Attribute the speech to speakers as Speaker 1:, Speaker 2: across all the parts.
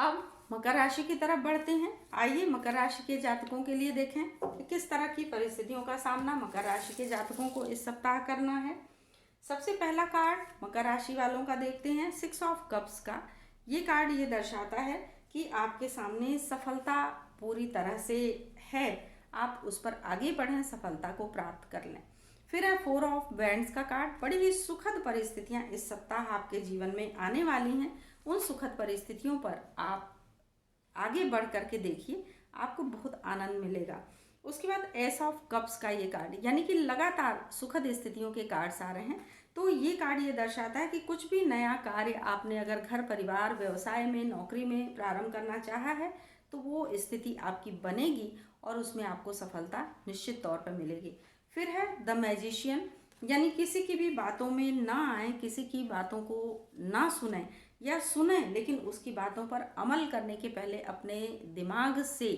Speaker 1: अब मकर राशि की तरफ बढ़ते हैं। आइए मकर राशि के जातकों के लिए देखें कि किस तरह की परिस्थितियों का सामना मकर राशि के जातकों को इस सप्ताह करना है। सबसे पहला कार्ड मकर राशि वालों का देखते हैं, 6 ऑफ कप्स का। ये कार्ड ये दर्शाता है कि आपके सामने सफलता पूरी तरह से है, आप उस पर आगे बढ़ें, सफलता को प्राप्त कर लें। फिर है 4 ऑफ वैंड्स का कार्ड। बड़ी ही सुखद परिस्थितियां इस सप्ताह आपके जीवन में आने वाली हैं। उन सुखद परिस्थितियों पर आप आगे बढ़ करके देखिए, आपको बहुत आनंद मिलेगा। उसके बाद एस ऑफ कप्स का ये कार्ड, यानी कि लगातार सुखद स्थितियों के कार्ड्स आ रहे हैं। तो ये कार्ड ये दर्शाता है कि कुछ भी नया कार्य आपने अगर घर परिवार व्यवसाय में नौकरी में प्रारंभ करना चाहा है तो वो स्थिति आपकी बनेगी और उसमें आपको सफलता निश्चित तौर पर मिलेगी। फिर है द मैजिशियन, यानी किसी की भी बातों में ना आए, किसी की बातों को ना सुने या सुने लेकिन उसकी बातों पर अमल करने के पहले अपने दिमाग से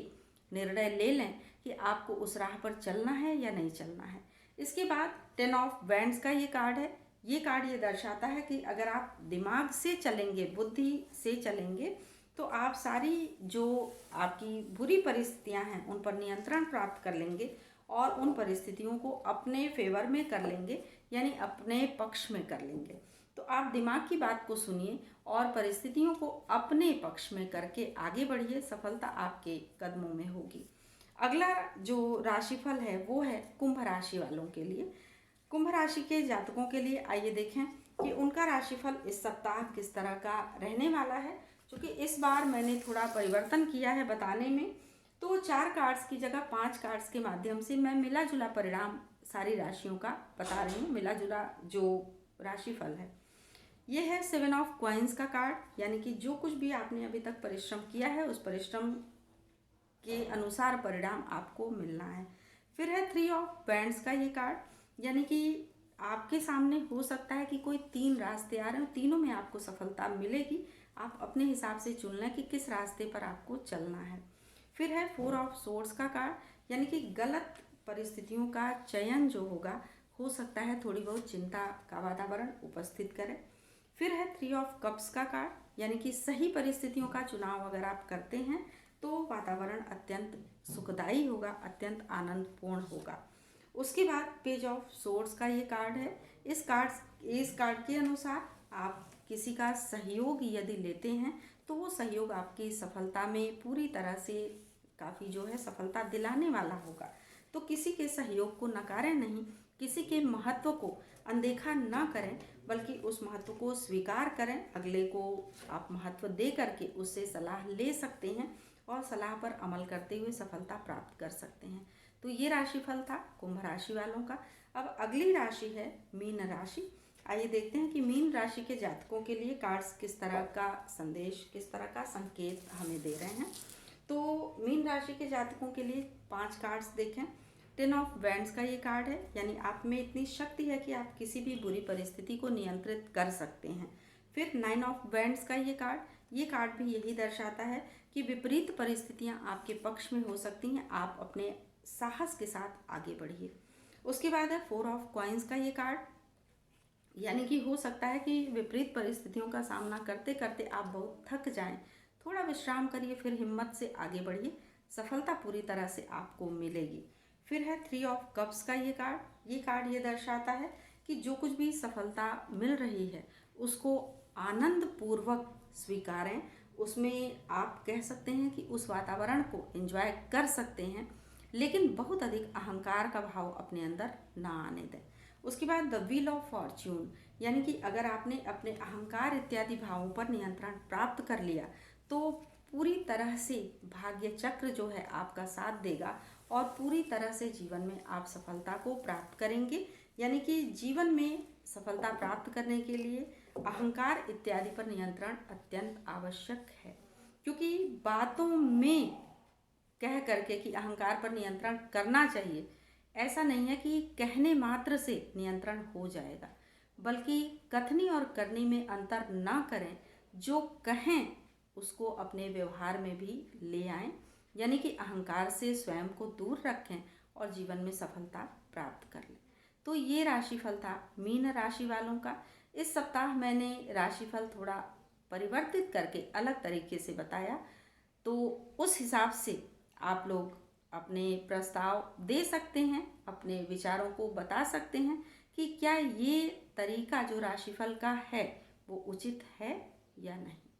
Speaker 1: निर्णय ले लें कि आपको उस राह पर चलना है या नहीं चलना है। इसके बाद 10 ऑफ वैंड्स का ये कार्ड है। ये कार्ड ये दर्शाता है कि अगर आप दिमाग से चलेंगे, बुद्धि से चलेंगे, तो आप सारी जो आपकी बुरी परिस्थितियां हैं उन पर नियंत्रण प्राप्त कर लेंगे और उन परिस्थितियों को अपने फेवर में कर लेंगे, यानी अपने पक्ष में कर लेंगे। तो आप दिमाग की बात को सुनिए और परिस्थितियों को अपने पक्ष में करके आगे बढ़िए, सफलता आपके कदमों में होगी। अगला जो राशिफल है वो है कुंभ राशि वालों के लिए। कुंभ राशि के जातकों के लिए आइए देखें कि उनका राशिफल इस सप्ताह किस तरह का रहने वाला है। क्योंकि इस बार मैंने थोड़ा परिवर्तन किया है बताने में, तो 4 कार्ड्स की जगह 5 कार्ड्स के माध्यम से मैं मिला जुला परिणाम सारी राशियों का बता रही हूँ। मिला जुला जो राशिफल है ये है 7 ऑफ कॉइन्स का कार्ड, यानी कि जो कुछ भी आपने अभी तक परिश्रम किया है उस परिश्रम के अनुसार परिणाम आपको मिलना है। फिर है 3 ऑफ वैंड्स का ये कार्ड, यानी कि आपके सामने हो सकता है कि कोई 3 रास्ते आ रहे हो, तीनों में आपको सफलता मिलेगी। आप अपने हिसाब से चुन लें कि किस रास्ते पर आपको चलना है। फिर है 4 ऑफ सोर्ड्स का कार्ड, यानी कि गलत परिस्थितियों का चयन जो होगा, हो सकता है थोड़ी बहुत चिंता का वातावरण उपस्थित करे। फिर है 3 ऑफ कप्स का कार्ड, यानी कि सही परिस्थितियों का चुनाव अगर आप करते हैं तो वातावरण अत्यंत सुखदायी होगा, अत्यंत आनंदपूर्ण होगा। उसके बाद पेज ऑफ सोर्ड्स का ये कार्ड है। इस कार्ड के अनुसार आप किसी का सहयोग यदि लेते हैं तो वो सहयोग आपकी सफलता में पूरी तरह से काफ़ी जो है सफलता दिलाने वाला होगा। तो किसी के सहयोग को नकारें नहीं, किसी के महत्व को अनदेखा ना करें, बल्कि उस महत्व को स्वीकार करें। अगले को आप महत्व दे करके उससे सलाह ले सकते हैं और सलाह पर अमल करते हुए सफलता प्राप्त कर सकते हैं। तो ये राशिफल था कुंभ राशि वालों का। अब अगली राशि है मीन राशि। आइए देखते हैं कि मीन राशि के जातकों के लिए कार्ड्स किस तरह का संदेश, किस तरह का संकेत हमें दे रहे हैं। तो मीन राशि के जातकों के लिए 5 कार्ड्स देखें। 10 ऑफ वैंड्स का ये कार्ड है, यानी आप में इतनी शक्ति है कि आप किसी भी बुरी परिस्थिति को नियंत्रित कर सकते हैं। फिर 9 ऑफ वैंड्स का ये कार्ड भी यही दर्शाता है कि विपरीत परिस्थितियां आपके पक्ष में हो सकती हैं, आप अपने साहस के साथ आगे बढ़िए। उसके बाद है 4 ऑफ कॉइन्स का ये कार्ड, यानी कि हो सकता है कि विपरीत परिस्थितियों का सामना करते करते आप बहुत थक जाएं, थोड़ा विश्राम करिए, फिर हिम्मत से आगे बढ़िए, सफलता पूरी तरह से आपको मिलेगी। फिर है 3 ऑफ कप्स का ये कार्ड ये दर्शाता है कि जो कुछ भी सफलता मिल रही है उसको आनंद पूर्वक स्वीकारें, उसमें आप कह सकते हैं कि उस वातावरण को एंजॉय कर सकते हैं, लेकिन बहुत अधिक अहंकार का भाव अपने अंदर ना आने दें। उसके बाद द व्हील ऑफ फॉर्च्यून, यानी कि अगर आपने अपने अहंकार इत्यादि भावों पर नियंत्रण प्राप्त कर लिया तो पूरी तरह से भाग्य चक्र जो है आपका साथ देगा और पूरी तरह से जीवन में आप सफलता को प्राप्त करेंगे। यानी कि जीवन में सफलता प्राप्त करने के लिए अहंकार इत्यादि पर नियंत्रण अत्यंत आवश्यक है। क्योंकि बातों में कह करके कि अहंकार पर नियंत्रण करना चाहिए, ऐसा नहीं है कि कहने मात्र से नियंत्रण हो जाएगा, बल्कि कथनी और करनी में अंतर ना करें, जो कहें उसको अपने व्यवहार में भी ले आएं, यानी कि अहंकार से स्वयं को दूर रखें और जीवन में सफलता प्राप्त कर लें। तो ये राशिफल था मीन राशि वालों का। इस सप्ताह मैंने राशिफल थोड़ा परिवर्तित करके अलग तरीके से बताया, तो उस हिसाब से आप लोग अपने प्रस्ताव दे सकते हैं, अपने विचारों को बता सकते हैं कि क्या ये तरीका जो राशिफल का है वो उचित है या नहीं।